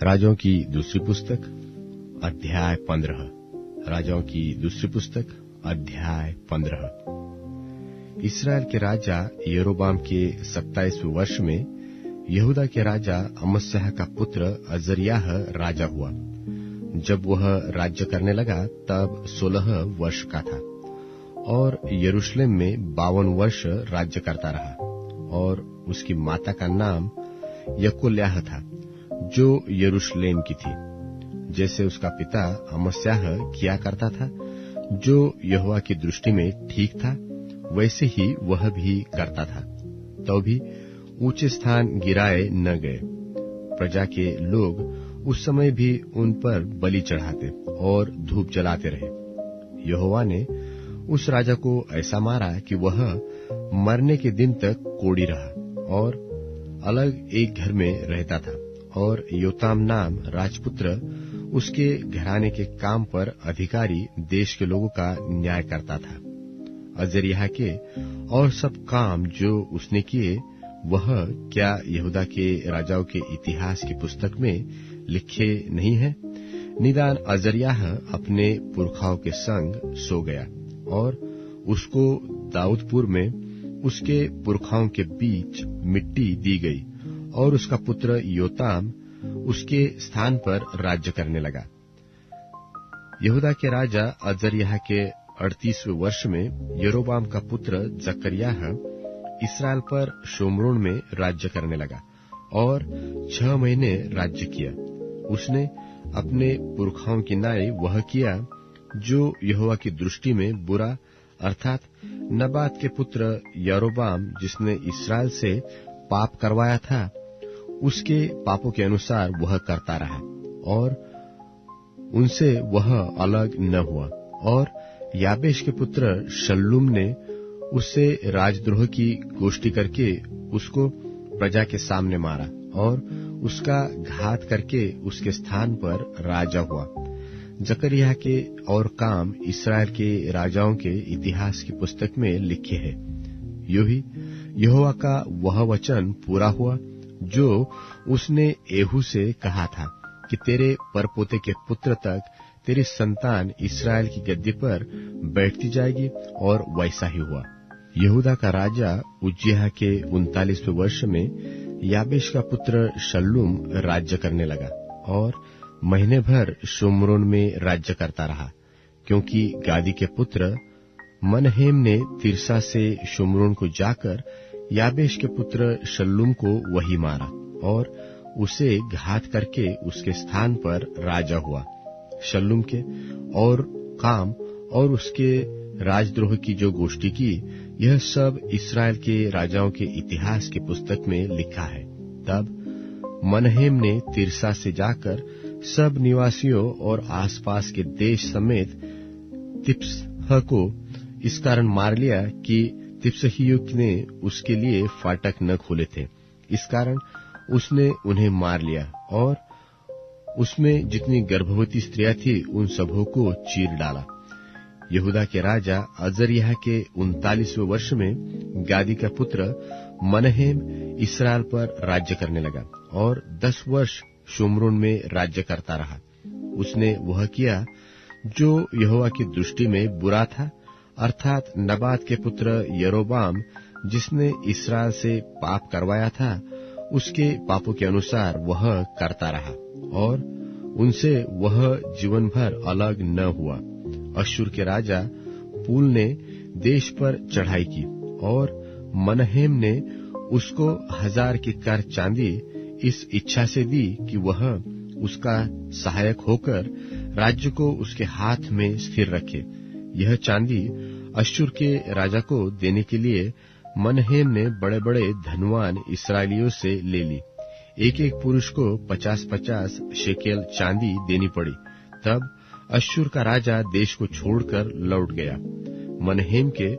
राजाओं की दूसरी पुस्तक अध्याय 15। राजाओं की दूसरी पुस्तक अध्याय 15। इस्राएल के राजा यरोबाम के 27वें वर्ष में यहूदा के राजा अमस्याह का पुत्र अजर्याह राजा हुआ। जब वह राज्य करने लगा तब 16 वर्ष का था और यरूशलेम में 52 वर्ष राज्य करता रहा। और उसकी माता का नाम यकोल्याह था, जो यरूशलेम की थी। जैसे उसका पिता अमस्याह किया करता था, जो यहोवा की दृष्टि में ठीक था, वैसे ही वह भी करता था। तो भी ऊंचे स्थान गिराए न गए। प्रजा के लोग उस समय भी उन पर बलि चढ़ाते और धूप जलाते रहे। यहोवा ने उस राजा को ऐसा मारा कि वह मरने के दिन तक कोढ़ी रहा और अलग एक घर में रहता था। और योताम नाम राजपुत्र उसके घराने के काम पर अधिकारी देश के लोगों का न्याय करता था। अजर्याह के और सब काम जो उसने किए, वह क्या यहूदा के राजाओं के इतिहास की पुस्तक में लिखे नहीं है? निदान अजर्याह अपने पुरखाओं के संग सो गया और उसको दाऊदपुर में उसके पुरखाओं के बीच मिट्टी दी गई और उसका पुत्र योताम उसके स्थान पर राज्य करने लगा। यहूदा के राजा अजर्याह के 38वें वर्ष में यरोबाम का पुत्र जकर्याह इस्राएल पर शोम्रोन में राज्य करने लगा और 6 महीने राज्य किया। उसने अपने पुरखाओं की न्याय वह किया जो यहोवा की दृष्टि में बुरा, अर्थात नबात के पुत्र यरोबाम जिसने इस्राएल से पाप करवाया था, उसके पापों के अनुसार वह करता रहा और उनसे वह अलग न हुआ। और याबेश के पुत्र शल्लूम ने उससे राजद्रोह की गोष्ठी करके उसको प्रजा के सामने मारा और उसका घात करके उसके स्थान पर राजा हुआ। जकर्याह के और काम इस्राएल के राजाओं के इतिहास की पुस्तक में लिखे हैं। यो ही यहोवा का वह वचन पूरा हुआ जो उसने एहू से कहा था कि तेरे परपोते के पुत्र तक तेरी संतान इस्राएल की गद्दी पर बैठती जाएगी। और वैसा ही हुआ। यहूदा का राजा उज्जियाह के 39वें वर्ष में याबेश का पुत्र शल्लूम राज्य करने लगा और महीने भर शोम्रोन में राज्य करता रहा, क्योंकि गादी के पुत्र मनहेम ने तिर्सा से शोम्रोन को जाकर याबेश के पुत्र शल्लूम को वही मारा और उसे घात करके उसके स्थान पर राजा हुआ। शल्लूम के और काम और उसके राजद्रोह की जो गोष्ठी की, यह सब इस्राएल के राजाओं के इतिहास की पुस्तक में लिखा है। तब मनहेम ने तिर्सा से जाकर सब निवासियों और आसपास के देश समेत तिप्सह को इस कारण मार लिया कि तिप्सहियों ने उसके लिए फाटक न खोले थे। इस कारण उसने उन्हें मार लिया और उसमें जितनी गर्भवती स्त्रियां थी उन सबों को चीर डाला। यहूदा के राजा अजर्याह के 39वें वर्ष में गादी का पुत्र मनहेम इस्राएल पर राज्य करने लगा और 10 वर्ष शोम्रोन में राज्य करता रहा। उसने वह किया जो यहोवा की दृष्टि में बुरा था, अर्थात नबात के पुत्र यरोबाम जिसने इस्राएल से पाप करवाया था, उसके पापों के अनुसार वह करता रहा और उनसे वह जीवन भर अलग न हुआ। अश्शूर के राजा पूल ने देश पर चढ़ाई की और मनहेम ने उसको 1000 की कर चांदी इस इच्छा से दी कि वह उसका सहायक होकर राज्य को उसके हाथ में स्थिर रखे। यह चांदी अश्शूर के राजा को देने के लिए मनहेम ने बड़े बड़े धनवान इस्राएलियों से ले ली। एक एक पुरुष को 50-50 शेकेल चांदी देनी पड़ी। तब अश्शूर का राजा देश को छोड़कर लौट गया। मनहेम के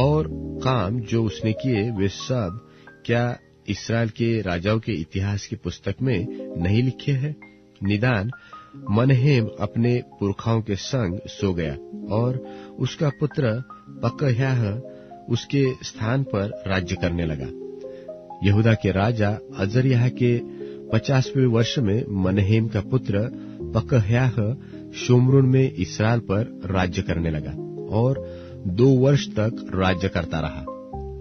और काम जो उसने किए, वे सब क्या इस्राएल के राजाओं के इतिहास की पुस्तक में नहीं लिखे हैं? निदान मनहेम अपने पुरखाओं के संग सो गया और उसका पुत्र पकह्याह उसके स्थान पर राज्य करने लगा। यहूदा के राजा अजर्याह के 50वें वर्ष में मनहेम का पुत्र पकहयाह शोम्रोन में इसराइल पर राज्य करने लगा और 2 वर्ष तक राज्य करता रहा।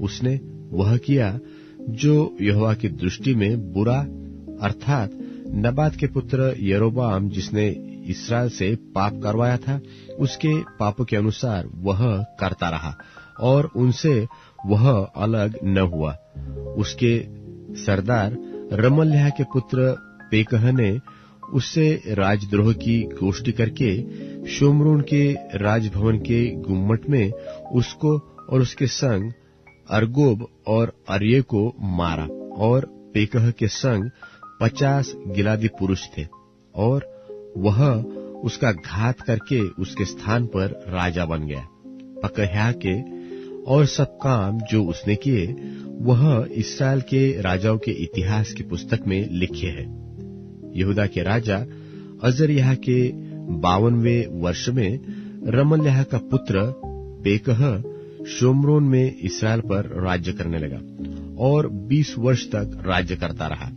उसने वह किया जो यहोवा की दृष्टि में बुरा, अर्थात नबात के पुत्र यरोबाम जिसने इसराइल से पाप करवाया था, उसके पापों के अनुसार वह करता रहा और उनसे वह अलग न हुआ। उसके सरदार रमल्याह के पुत्र पेकह ने उससे राजद्रोह की गोष्ठी करके शोम्रोन के राजभवन के गुम्मट में उसको और उसके संग अर्गोब और अर्ये को मारा और पेकह के संग 50 गिलादी पुरुष थे और वह उसका घात करके उसके स्थान पर राजा बन गया। पकहयाह के और सब काम जो उसने किए वह इसराइल के राजाओं के इतिहास की पुस्तक में लिखे हैं। यहूदा के राजा अजर्याह के 52वें वर्ष में रमल्याह का पुत्र पेकह शोम्रोन में इसराइल पर राज्य करने लगा और 20 वर्ष तक राज्य करता रहा।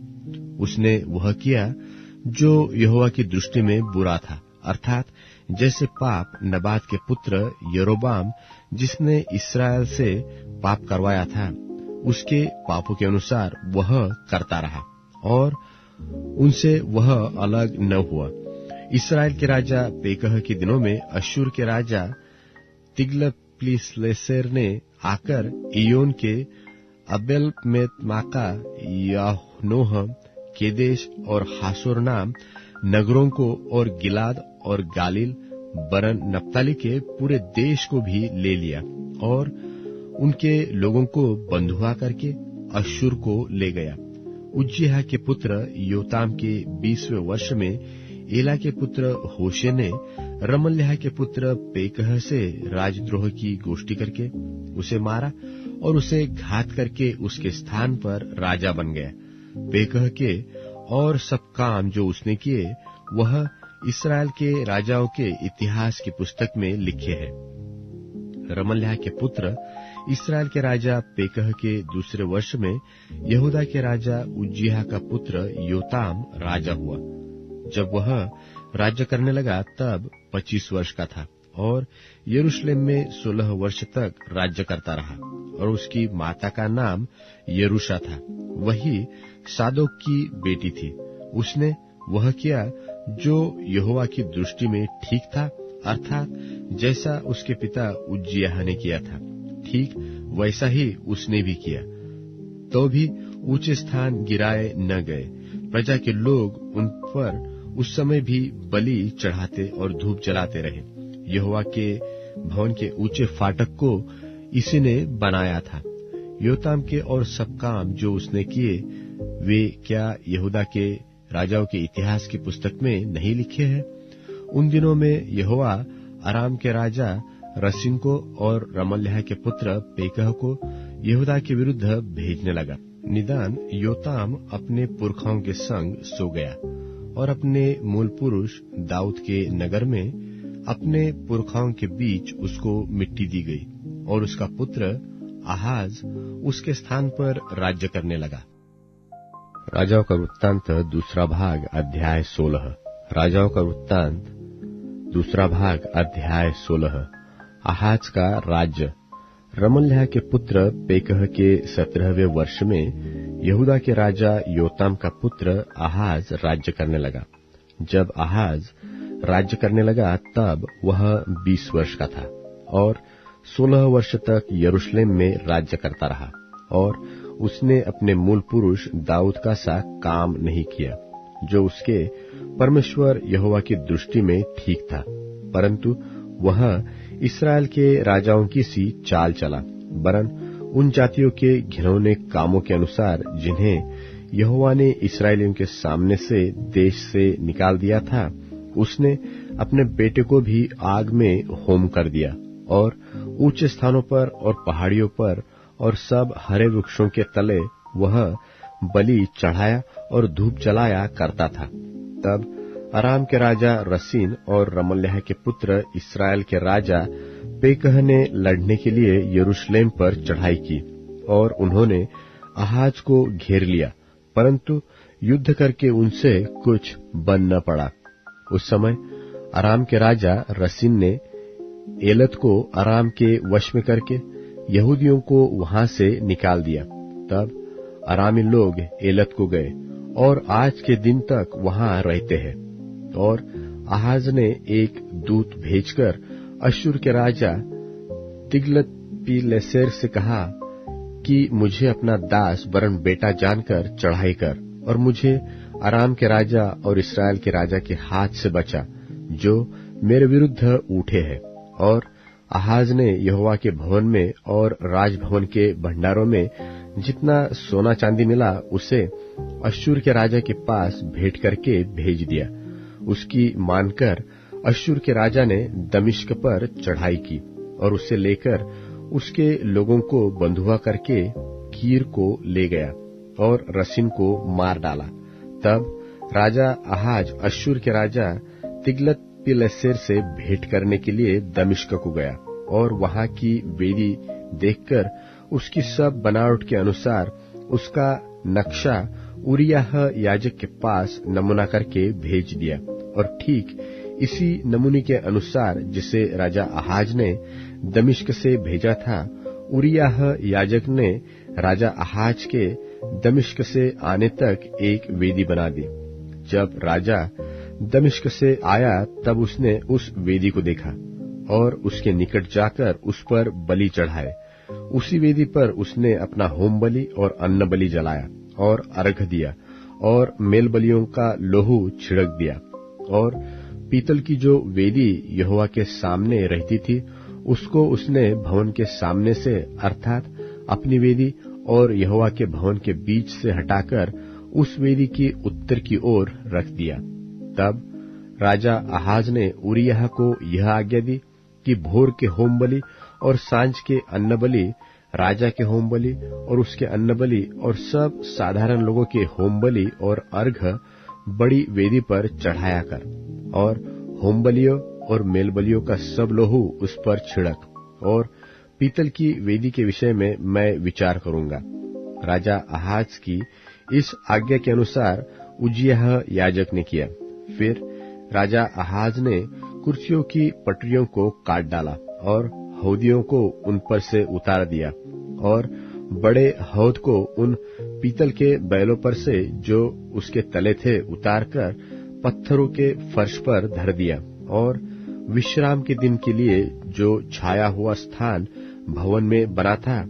उसने वह किया जो यहोवा की दृष्टि में बुरा था, अर्थात जैसे पाप नबात के पुत्र यरोबाम जिसने इसराइल से पाप करवाया था, उसके पापों के अनुसार वह करता रहा और उनसे वह अलग न हुआ। इसराइल के राजा पेकह के दिनों में अश्शूर के राजा तिग्लत्पिलेसेर ने आकर इयोन के अबेल-मेतमाका, यानोह, केदेश और हासोर नाम नगरों को और गिलाद और गालिल बरन नप्ताली के पूरे देश को भी ले लिया और उनके लोगों को बंधुआ करके अश्शूर को ले गया। उज्जियाह के पुत्र योताम के 20वें वर्ष में एला के पुत्र होशे ने रमल्याह के पुत्र पेकह से राजद्रोह की गोष्ठी करके उसे मारा और उसे घात करके उसके स्थान पर राजा बन गया। पेकह के और सब काम जो उसने किए वह इसराइल के राजाओं के इतिहास की पुस्तक में लिखे हैं। रमल्याह के पुत्र इसराइल के राजा पेकह के दूसरे वर्ष में यहूदा के राजा उज्जियाह का पुत्र योताम राजा हुआ। जब वह राज्य करने लगा तब 25 वर्ष का था और यरूशलेम में 16 वर्ष तक राज्य करता रहा और उसकी माता का नाम यरूशा था, वही सादोक की बेटी थी। उसने वह किया जो यहोवा की दृष्टि में ठीक था, अर्थात जैसा उसके पिता उज्जियाह ने किया था, ठीक वैसा ही उसने भी किया। तो भी ऊंचे स्थान गिराए न गए। प्रजा के लोग उन पर उस समय भी बलि चढ़ाते और धूप जलाते रहे। यहोवा के भवन के ऊंचे फाटक को इसी ने बनाया था। योताम के और सब काम जो उसने किए वे क्या यहूदा के राजाओं के इतिहास की पुस्तक में नहीं लिखे हैं? उन दिनों में यहोवा अराम के राजा रसीन को और रमल्याह के पुत्र पेकह को यहूदा के विरुद्ध भेजने लगा। निदान योताम अपने पुरखाओं के संग सो गया और अपने मूल पुरुष दाऊद के नगर में अपने पुरखाओं के बीच उसको मिट्टी दी गई और उसका पुत्र आहाज उसके स्थान पर राज्य करने लगा। राजाओं का वृत्तांत दूसरा भाग अध्याय 16। राजाओं का वृत्तांत दूसरा भाग अध्याय 16। आहाज का राज्य। रमल्याह के पुत्र पेकह के 17वें वर्ष में यहूदा के राजा योताम का पुत्र आहाज राज्य करने लगा। जब आहाज राज्य करने लगा तब वह 20 वर्ष का था और 16 वर्ष तक यरूशलेम में राज्य करता रहा और उसने अपने मूल पुरुष दाऊद का सा काम नहीं किया जो उसके परमेश्वर यहोवा की दृष्टि में ठीक था, परंतु वह इस्राएल के राजाओं की सी चाल चला, वरन उन जातियों के घिनौने कामों के अनुसार जिन्हें यहोवा ने इस्राएलियों के सामने से देश से निकाल दिया था। उसने अपने बेटे को भी आग में होम कर दिया और ऊंचे स्थानों पर और पहाड़ियों पर और सब हरे वृक्षों के तले वह बलि चढ़ाया और धूप जलाया करता था। तब अराम के राजा रसीन और रमल्याह के पुत्र इसराइल के राजा पेकह ने लड़ने के लिए यरूशलेम पर चढ़ाई की और उन्होंने आहाज को घेर लिया, परंतु युद्ध करके उनसे कुछ बन न पड़ा। उस समय अराम के राजा रसीन ने एलत को अराम के वश में करके यहूदियों को वहां से निकाल दिया। तब अरामी लोग एलत को गए और आज के दिन तक वहां रहते हैं। और आहाज ने एक दूत भेजकर अश्शूर के राजा तिग्लत-पिलेसेर से कहा कि मुझे अपना दास वरन बेटा जानकर चढ़ाई कर और मुझे अराम के राजा और इस्राएल के राजा के हाथ से बचा जो मेरे विरुद्ध उठे हैं। और आहाज ने यहोवा के भवन में और राजभवन के भंडारों में जितना सोना चांदी मिला उसे अश्शूर के राजा के पास भेंट करके भेज दिया। उसकी मानकर अश्शूर के राजा ने दमिश्क पर चढ़ाई की और उसे लेकर उसके लोगों को बंधुआ करके कीर को ले गया और रसीन को मार डाला। तब राजा आहाज अश्शूर के राजा तिग्लत-पिलेसेर से भेंट करने के लिए दमिश्क को गया और वहां की वेदी देखकर उसकी सब बनावट के अनुसार उसका नक्शा उरिय्याह याजक के पास नमूना करके भेज दिया। और ठीक इसी नमूने के अनुसार जिसे राजा आहाज ने दमिश्क से भेजा था, उरिय्याह याजक ने राजा आहाज के दमिश्क से आने तक एक वेदी बना दी। जब राजा दमिश्क से आया तब उसने उस वेदी को देखा और उसके निकट जाकर उस पर बलि चढ़ाए। उसी वेदी पर उसने अपना होम बलि और अन्न बलि जलाया और अर्घ दिया और मेल बलियों का लोहू छिड़क दिया। और पीतल की जो वेदी यहोवा के सामने रहती थी उसको उसने भवन के सामने से अर्थात अपनी वेदी और यहोवा के भवन के बीच से हटाकर उस वेदी की उत्तर की ओर रख दिया। तब राजा आहाज ने उरिय्याह को यह आज्ञा दी कि भोर के होम बलि और सांझ के अन्न बलि, राजा के होम बलि और उसके अन्न बलि और सब साधारण लोगों के होम बलि और अर्घ बड़ी वेदी पर चढ़ाया कर और होम बलियों और मेल बलियों का सब लोहू उस पर छिड़क। और पीतल की वेदी के विषय में मैं विचार करूंगा। राजा आहाज की इस आज्ञा के अनुसार उज्जियाह याजक ने किया। फिर राजा आहाज ने कुर्सियों की पटरियों को काट डाला और हौदियों को उन पर से उतार दिया और बड़े हौद को उन पीतल के बैलों पर से जो उसके तले थे उतारकर पत्थरों के फर्श पर धर दिया। और विश्राम के दिन के लिए जो छाया हुआ स्थान भवन में बना था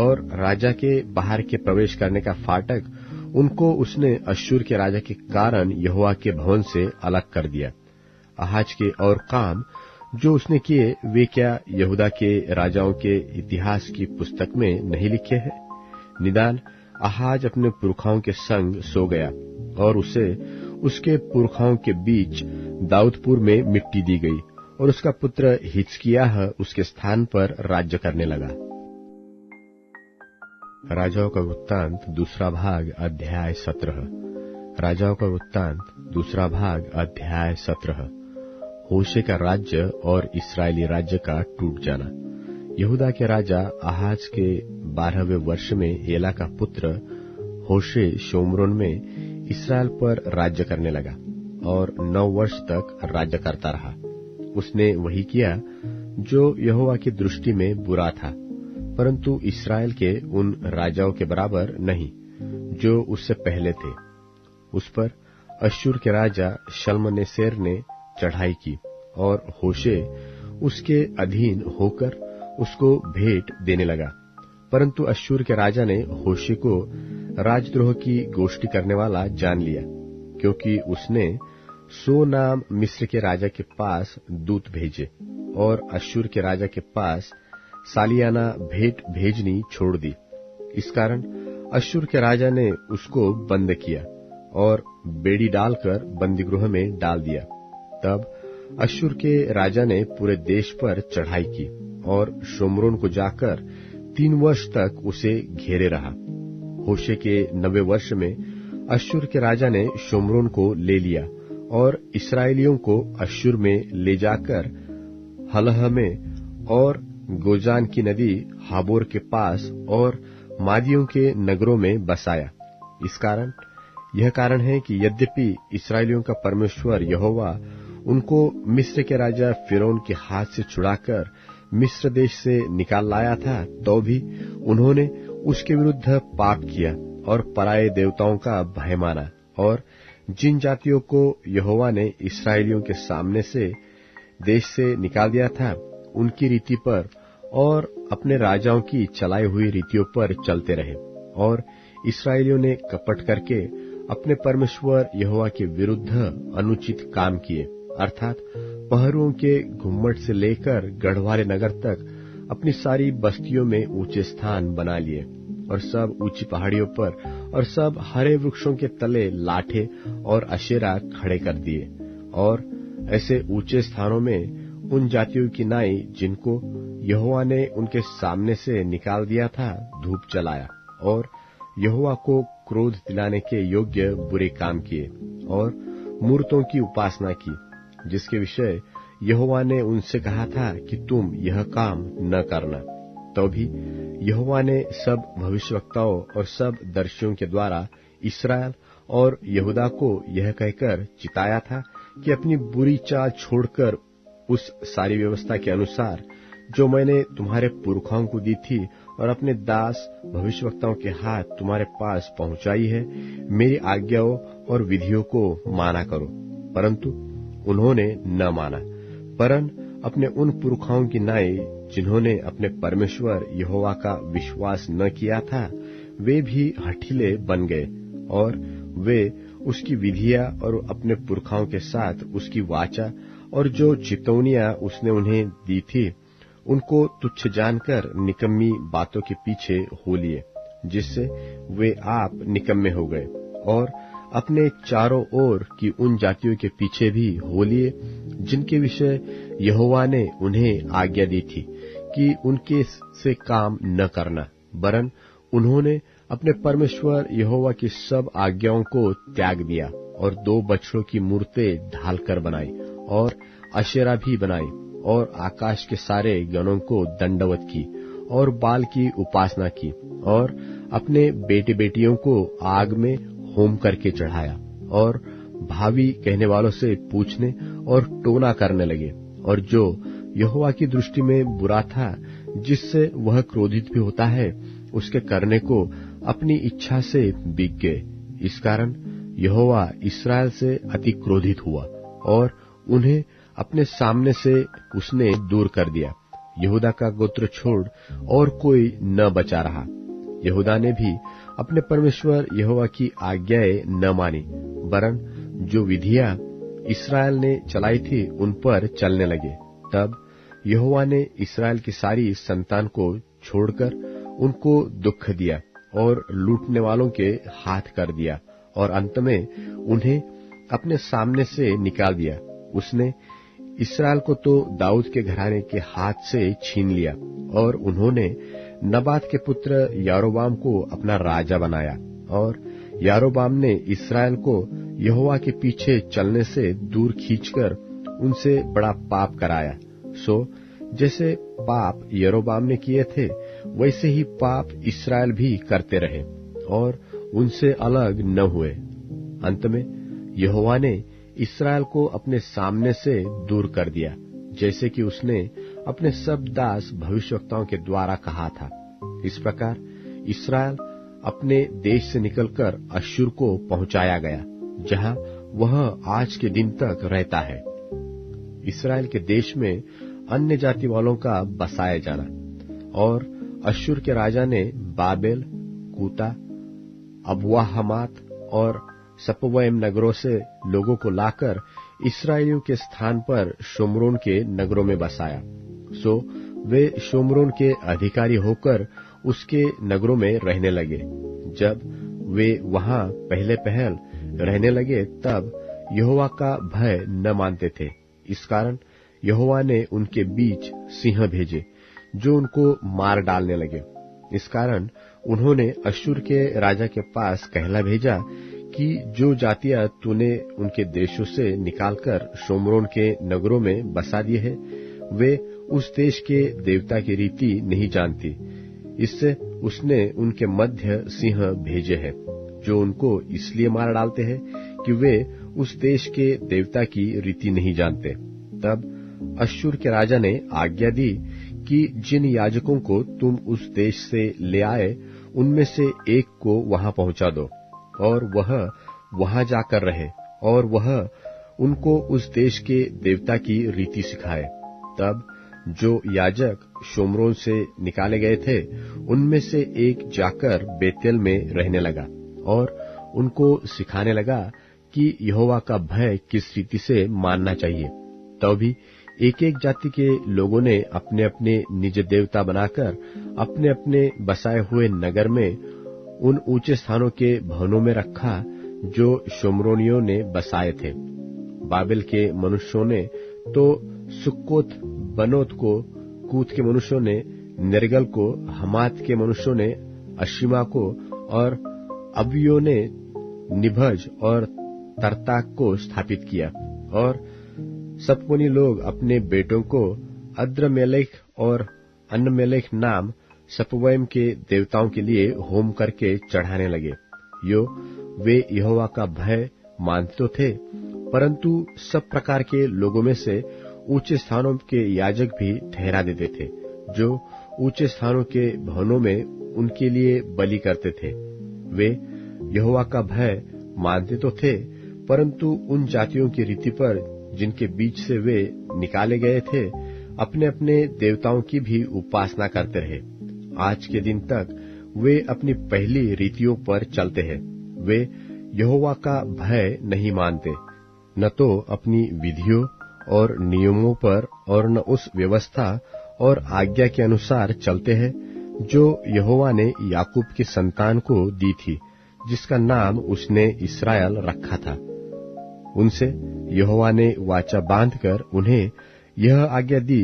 और राजा के बाहर के प्रवेश करने का फाटक, उनको उसने अश्शूर के राजा के कारण यहोवा के भवन से अलग कर दिया। आहाज के और काम जो उसने किए वे क्या यहूदा के राजाओं के इतिहास की पुस्तक में नहीं लिखे हैं? निदान आहाज अपने पुरखाओं के संग सो गया और उसे उसके पुरखाओं के बीच दाऊदपुर में मिट्टी दी गई और उसका पुत्र हिजकिय्याह उसके स्थान पर राज्य करने लगा। राजाओं का वृत्तांत दूसरा भाग अध्याय 17। राजाओं का वृत्तांत दूसरा भाग अध्याय 17। होशे का राज्य और इस्राएली राज्य का टूट जाना। यहूदा के राजा आहाज के 12वें वर्ष में एला का पुत्र होशे शोम्रोन में इस्राएल पर राज्य करने लगा और 9 वर्ष तक राज्य करता रहा। उसने वही किया जो यहोवा की दृष्टि में बुरा था, परंतु इस्राएल के उन राजाओं के बराबर नहीं जो उससे पहले थे। उस पर अश्शूर के राजा शल्मनेसेर ने चढ़ाई की और होशे उसके अधीन होकर उसको भेंट देने लगा। परंतु अश्शूर के राजा ने होशे को राजद्रोह की गोष्ठी करने वाला जान लिया, क्योंकि उसने सो नाम मिस्र के राजा के पास दूत भेजे और अश्शूर के राजा के पास सालियाना भेंट भेजनी छोड़ दी। इस कारण अश्शूर के राजा ने उसको बंद किया और बेड़ी डालकर बंदीगृह में डाल दिया। तब अश्शूर के राजा ने पूरे देश पर चढ़ाई की और शोम्रोन को जाकर 3 वर्ष तक उसे घेरे रहा। होशे के 9वें वर्ष में अश्शूर के राजा ने शोम्रोन को ले लिया और इस्राएलियों को अश्शूर में ले जाकर हलह में और गोजान की नदी हाबोर के पास और मादियों के नगरों में बसाया। इस कारण यह कारण है कि यद्यपि इस्राएलियों का परमेश्वर यहोवा उनको मिस्र के राजा फिरौन के हाथ से छुड़ाकर मिस्र देश से निकाल लाया था, तो भी उन्होंने उसके विरुद्ध पाप किया और पराये देवताओं का भय माना। और जिन जातियों को यहोवा ने इस्राएलियों के सामने से देश से निकाल दिया था, उनकी रीति पर और अपने राजाओं की चलाई हुई रीतियों पर चलते रहे। और इस्राएलियों ने कपट करके अपने परमेश्वर यहोवा के विरुद्ध अनुचित काम किए, अर्थात पहरुओं के घुम्मट से लेकर गढ़वाले नगर तक अपनी सारी बस्तियों में ऊंचे स्थान बना लिए और सब ऊंची पहाड़ियों पर और सब हरे वृक्षों के तले लाठे और अशेरा खड़े कर दिए। और ऐसे ऊंचे स्थानों में उन जातियों की नाई जिनको यहोवा ने उनके सामने से निकाल दिया था, धूप जलाया और यहोवा को क्रोध दिलाने के योग्य बुरे काम किए और मूर्तों की उपासना की, जिसके विषय यहोवा ने उनसे कहा था कि तुम यह काम न करना। तो भी यहोवा ने सब भविष्यवक्ताओं और सब दर्शियों के द्वारा इस्राएल और यहूदा को यह कहकर चिताया था कि अपनी बुरी चाल छोड़कर उस सारी व्यवस्था के अनुसार जो मैंने तुम्हारे पुरखाओं को दी थी और अपने दास भविष्यवक्ताओं के हाथ तुम्हारे पास पहुंचाई है, मेरी आज्ञाओं और विधियों को माना करो। परंतु उन्होंने न माना, वरन अपने उन पुरखाओं की नाई जिन्होंने अपने परमेश्वर यहोवा का विश्वास न किया था, वे भी हठीले बन गए और वे उसकी विधियां और अपने पुरखाओं के साथ उसकी वाचा और जो चितौनियां उसने उन्हें दी थी, उनको तुच्छ जानकर निकम्मी बातों के पीछे हो लिए, जिससे वे आप निकम्मे हो गए और अपने चारों ओर की उन जातियों के पीछे भी हो लिए जिनके विषय यहोवा ने उन्हें आज्ञा दी थी कि उनके से काम न करना, वरन उन्होंने अपने परमेश्वर यहोवा की सब आज्ञाओं को त्याग दिया और 2 बछड़ों की मूर्तें ढालकर बनाई और अशेरा भी बनाई और आकाश के सारे गणों को दंडवत की और बाल की उपासना की और अपने बेटे बेटियों को आग में होम करके चढ़ाया और भावी कहने वालों से पूछने और टोना करने लगे। और जो यहोवा की दृष्टि में बुरा था, जिससे वह क्रोधित भी होता है, उसके करने को अपनी इच्छा से बिक गए। इस कारण यहोवा इस्राएल से अति क्रोधित हुआ और उन्हें अपने सामने से उसने दूर कर दिया। यहूदा का गोत्र छोड़ और कोई न बचा रहा। यहूदा ने भी अपने परमेश्वर यहोवा की आज्ञाएं न मानी, वरन जो विधियां इस्राएल ने चलाई थी उन पर चलने लगे। तब यहोवा ने इस्राएल की सारी संतान को छोड़कर उनको दुख दिया और लूटने वालों के हाथ कर दिया और अंत में उन्हें अपने सामने से निकाल दिया। उसने इस्राएल को तो दाऊद के घराने के हाथ से छीन लिया और उन्होंने नबात के पुत्र यारोबाम को अपना राजा बनाया और यारोबाम ने इस्राएल को यहोवा के पीछे चलने से दूर खींचकर उनसे बड़ा पाप कराया। सो जैसे पाप यारोबाम ने किए थे, वैसे ही पाप इस्राएल भी करते रहे और उनसे अलग न हुए। अंत में यहोवा ने इस्राएल को अपने सामने से दूर कर दिया, जैसे कि उसने अपने सब दास भविष्यवक्ताओं के द्वारा कहा था। इस प्रकार इस्राएल अपने देश से निकलकर अश्शूर को पहुंचाया गया, जहां वह आज के दिन तक रहता है। इस्राएल के देश में अन्य जाति वालों का बसाया जाना। और अश्शूर के राजा ने बाबेल, कूता, अबवाहमात और सपवैम नगरों से लोगों को लाकर इस्राएलियों के स्थान पर शोम्रोन के नगरों में बसाया। सो वे शोम्रोन के अधिकारी होकर उसके नगरों में रहने लगे। जब वे वहां पहले पहल रहने लगे, तब यहोवा का भय न मानते थे। इस कारण यहोवा ने उनके बीच सिंह भेजे, जो उनको मार डालने लगे। इस कारण उन्होंने अश्शूर के राजा के पास कहला भेजा कि जो जातियां तूने उनके देशों से निकालकर शोम्रोन के नगरों में बसा दिए हैं, वे उस देश के देवता की रीति नहीं जानती। इससे उसने उनके मध्य सिंह भेजे हैं जो उनको इसलिए मार डालते हैं कि वे उस देश के देवता की रीति नहीं जानते। तब अश्शूर के राजा ने आज्ञा दी कि जिन याजकों को तुम उस देश से ले आए उनमें से एक को वहां पहुंचा दो, और वह वहां जाकर रहे, और वह उनको उस देश के देवता की रीति सिखाए। तब जो याजक शोम्रोन से निकाले गए थे उनमें से एक जाकर बेतेल में रहने लगा और उनको सिखाने लगा कि यहोवा का भय किस रीति से मानना चाहिए। तभी एक एक जाति के लोगों ने अपने अपने निज देवता बनाकर अपने अपने बसाए हुए नगर में उन ऊंचे स्थानों के भवनों में रखा जो शोम्रोनियों ने बसाए थे। बाबेल के मनुष्यों ने तो सुक्कोत बनोत को, कूत के मनुष्यों ने निर्गल को, हमात के मनुष्यों ने अशीमा को, और अबियों ने निभज और तरताक को स्थापित किया। और सतपोनी लोग अपने बेटों को अद्रमेलेक और अन्नमेलेक नाम सपवैम के देवताओं के लिए होम करके चढ़ाने लगे। वे यहोवा का भय मानते तो थे, परंतु सब प्रकार के लोगों में से ऊंचे स्थानों के याजक भी ठहरा देते थे, जो ऊंचे स्थानों के भवनों में उनके लिए बलि करते थे। वे यहोवा का भय मानते तो थे, परंतु उन जातियों की रीति पर जिनके बीच से वे निकाले गए थे अपने अपने देवताओं की भी उपासना करते रहे। आज के दिन तक वे अपनी पहली रीतियों पर चलते हैं। वे यहोवा का भय नहीं मानते, न तो अपनी विधियों और नियमों पर, और न उस व्यवस्था और आज्ञा के अनुसार चलते हैं जो यहोवा ने याकूब की संतान को दी थी, जिसका नाम उसने इस्राएल रखा था। उनसे यहोवा ने वाचा बांधकर उन्हें यह आज्ञा दी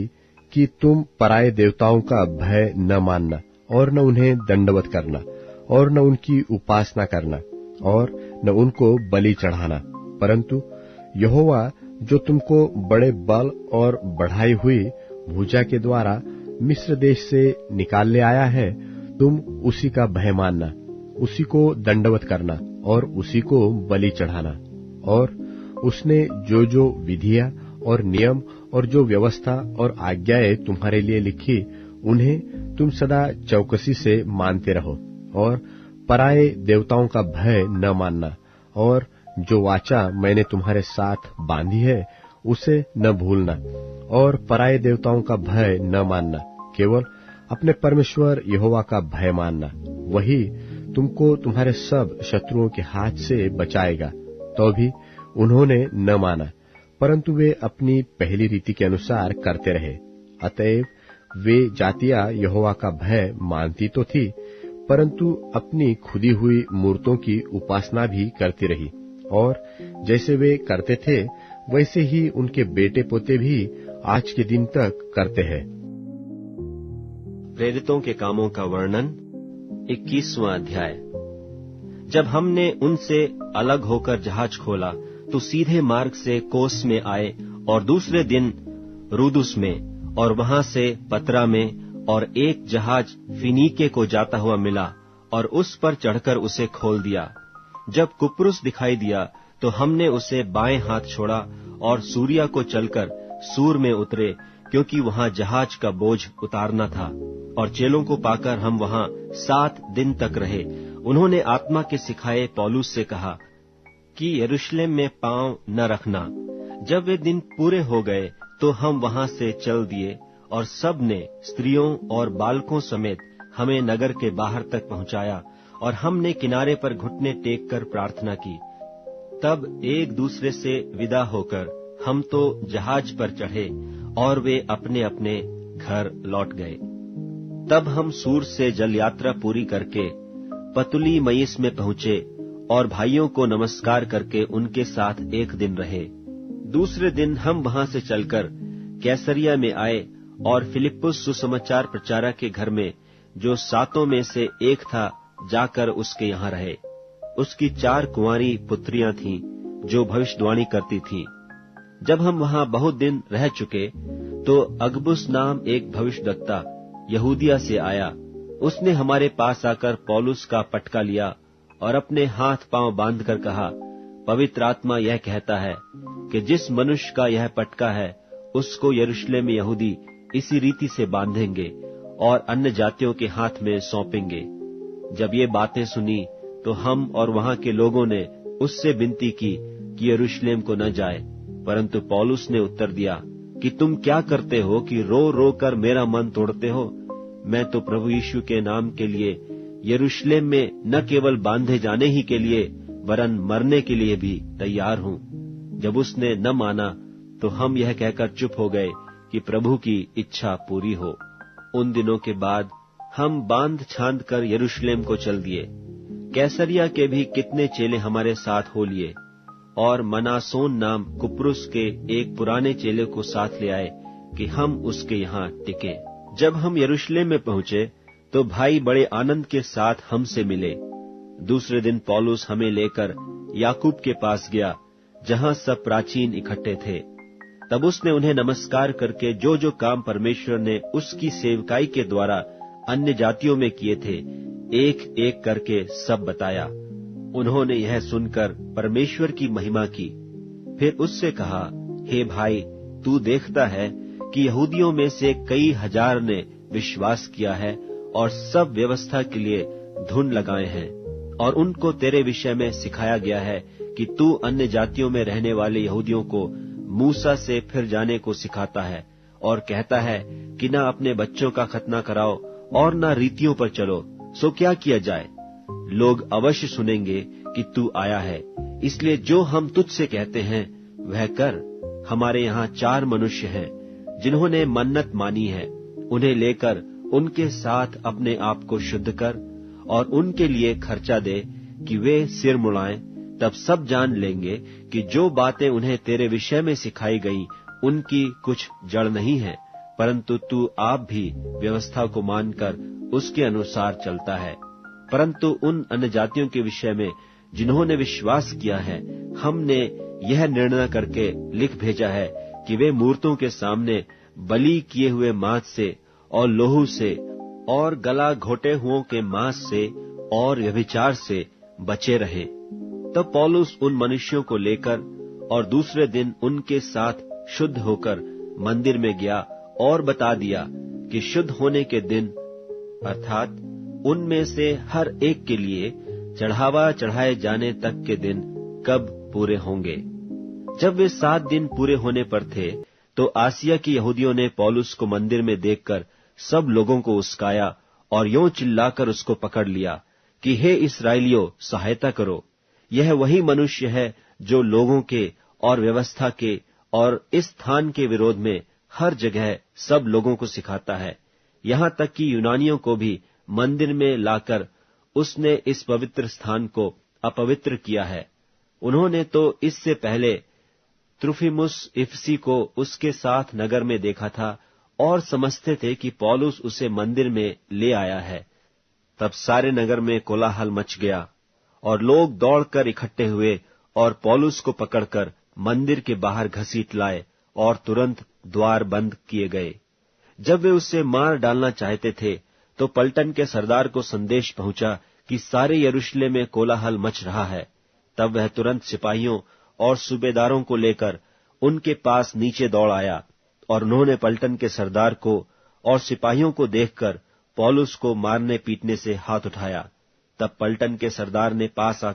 कि तुम पराये देवताओं का भय न मानना, और न उन्हें दंडवत करना, और न उनकी उपासना करना, और न उनको बलि चढ़ाना, परंतु यहोवा जो तुमको बड़े बल और बढ़ाई हुई भुजा के द्वारा मिस्र देश से निकाल ले आया है, तुम उसी का भय मानना, उसी को दंडवत करना और उसी को बलि चढ़ाना। और उसने जो जो विधियां और नियम और जो व्यवस्था और आज्ञाएं तुम्हारे लिए लिखी, उन्हें तुम सदा चौकसी से मानते रहो, और पराये देवताओं का भय न मानना, और जो वाचा मैंने तुम्हारे साथ बांधी है उसे न भूलना, और पराये देवताओं का भय न मानना, केवल अपने परमेश्वर यहोवा का भय मानना। वही तुमको तुम्हारे सब शत्रुओं के हाथ से बचाएगा। तो भी उन्होंने न माना, परंतु वे अपनी पहली रीति के अनुसार करते रहे। अतएव वे जातियां यहोवा का भय मानती तो थी, परंतु अपनी खुदी हुई मूर्तों की उपासना भी करती रही, और जैसे वे करते थे वैसे ही उनके बेटे पोते भी आज के दिन तक करते हैं। प्रेरितों के कामों का वर्णन 21वां अध्याय। जब हमने उनसे अलग होकर जहाज खोला तो सीधे मार्ग से कोस में आए, और दूसरे दिन रूदुस में, और वहां से पतरा में, और एक जहाज फिनीके को जाता हुआ मिला, और उस पर चढ़कर उसे खोल दिया। जब कुप्रुस दिखाई दिया तो हमने उसे बाएं हाथ छोड़ा और सूरिया को चलकर सूर में उतरे, क्योंकि वहां जहाज का बोझ उतारना था। और चेलों को पाकर हम वहां 7 दिन तक रहे। उन्होंने आत्मा के सिखाए पौलुस से कहा कि यरूशलेम में पांव न रखना। जब वे दिन पूरे हो गए तो हम वहां से चल दिए, और सब ने स्त्रियों और बालकों समेत हमें नगर के बाहर तक पहुंचाया, और हमने किनारे पर घुटने टेक कर प्रार्थना की। तब एक दूसरे से विदा होकर हम तो जहाज पर चढ़े, और वे अपने अपने घर लौट गए। तब हम सूर से जल यात्रा पूरी करके पतुली मयीस में पहुंचे, और भाइयों को नमस्कार करके उनके साथ एक दिन रहे। दूसरे दिन हम वहां से चलकर कैसरिया में आए, और फिलिप्पुस सुसमाचार प्रचारक के घर में, जो 7 में से एक था, जाकर उसके यहाँ रहे। उसकी 4 कुंवारी पुत्रियां थीं, जो भविष्यवाणी करती थीं। जब हम वहां बहुत दिन रह चुके तो अगबुस नाम एक भविष्यद्वक्ता यहूदिया से आया। उसने हमारे पास आकर पौलुस का पटका लिया और अपने हाथ पांव बांधकर कहा, पवित्र आत्मा यह कहता है कि जिस मनुष्य का यह पटका है उसको यरूशलेम में यहूदी इसी रीति से बांधेंगे और अन्य जातियों के हाथ में सौंपेंगे। जब ये बातें सुनी तो हम और वहां के लोगों ने उससे विनती की कि यरूशलेम को न जाए, परंतु पौलुस ने उत्तर दिया कि तुम क्या करते हो कि रो रो कर मेरा मन तोड़ते हो। मैं तो प्रभु यीशु के नाम के लिए यरूशलेम में न केवल बांधे जाने ही के लिए वरन मरने के लिए भी तैयार हूं। जब उसने न माना तो हम यह कहकर चुप हो गए कि प्रभु की इच्छा पूरी हो। उन दिनों के बाद हम बांध छांद कर यरूशलेम को चल दिए। कैसरिया के भी कितने चेले हमारे साथ हो लिए और मनासोन नाम कुप्रुस के एक पुराने चेले को साथ ले आए कि हम उसके यहाँ टिके। जब हम यरूशलेम में पहुंचे तो भाई बड़े आनंद के साथ हमसे मिले। दूसरे दिन पौलुस हमें लेकर याकूब के पास गया, जहां सब प्राचीन इकट्ठे थे। तब उसने उन्हें नमस्कार करके जो जो काम परमेश्वर ने उसकी सेवकाई के द्वारा अन्य जातियों में किए थे, एक एक करके सब बताया। उन्होंने यह सुनकर परमेश्वर की महिमा की। फिर उससे कहा, हे भाई, तू देखता है कि यहूदियों में से कई हजार ने विश्वास किया है और सब व्यवस्था के लिए धुन लगाए हैं, और उनको तेरे विषय में सिखाया गया है कि तू अन्य जातियों में रहने वाले यहूदियों को मूसा से फिर जाने को सिखाता है और कहता है कि न अपने बच्चों का खतना कराओ और न रीतियों पर चलो। सो क्या किया जाए? लोग अवश्य सुनेंगे कि तू आया है, इसलिए जो हम तुझसे कहते हैं वह कर। हमारे यहाँ 4 मनुष्य हैं जिन्होंने मन्नत मानी है, उन्हें लेकर उनके साथ अपने आप को शुद्ध कर और उनके लिए खर्चा दे कि वे सिर मुड़ाएं। तब सब जान लेंगे कि जो बातें उन्हें तेरे विषय में सिखाई गई उनकी कुछ जड़ नहीं है, परंतु तू आप भी व्यवस्था को मानकर उसके अनुसार चलता है। परंतु उन अन्य जातियों के विषय में जिन्होंने विश्वास किया है, हमने यह निर्णय करके लिख भेजा है कि वे मूर्तों के सामने बलि किए हुए मांस से और लोहू से और गला घोटे हुओं के मांस से और व्यभिचार से बचे रहें। तब पौलुस उन मनुष्यों को लेकर और दूसरे दिन उनके साथ शुद्ध होकर मंदिर में गया और बता दिया कि शुद्ध होने के दिन, अर्थात उनमें से हर एक के लिए चढ़ावा चढ़ाए जाने तक के दिन कब पूरे होंगे। जब वे 7 दिन पूरे होने पर थे तो आसिया की यहूदियों ने पौलुस को मंदिर में देखकर सब लोगों को उस्काया और यों चिल्लाकर उसको पकड़ लिया कि हे इस्राएलियों, सहायता करो। यह वही मनुष्य है जो लोगों के और व्यवस्था के और इस स्थान के विरोध में हर जगह सब लोगों को सिखाता है, यहाँ तक कि यूनानियों को भी मंदिर में लाकर उसने इस पवित्र स्थान को अपवित्र किया है। उन्होंने तो इससे पहले त्रुफिमुस इफिसी को उसके साथ नगर में देखा था और समझते थे कि पौलुस उसे मंदिर में ले आया है। तब सारे नगर में कोलाहल मच गया और लोग दौड़कर इकट्ठे हुए और पौलुस को पकड़कर मंदिर के बाहर घसीट लाए और तुरंत द्वार बंद किए गए। जब वे उसे मार डालना चाहते थे तो पलटन के सरदार को संदेश पहुंचा कि सारे यरूशलेम में कोलाहल मच रहा है। तब वह तुरंत सिपाहियों और सूबेदारों को लेकर उनके पास नीचे दौड़ आया और उन्होंने पलटन के सरदार को और सिपाहियों को देखकर पौलुस को मारने पीटने से हाथ उठाया। तब पलटन के सरदार ने पास आकर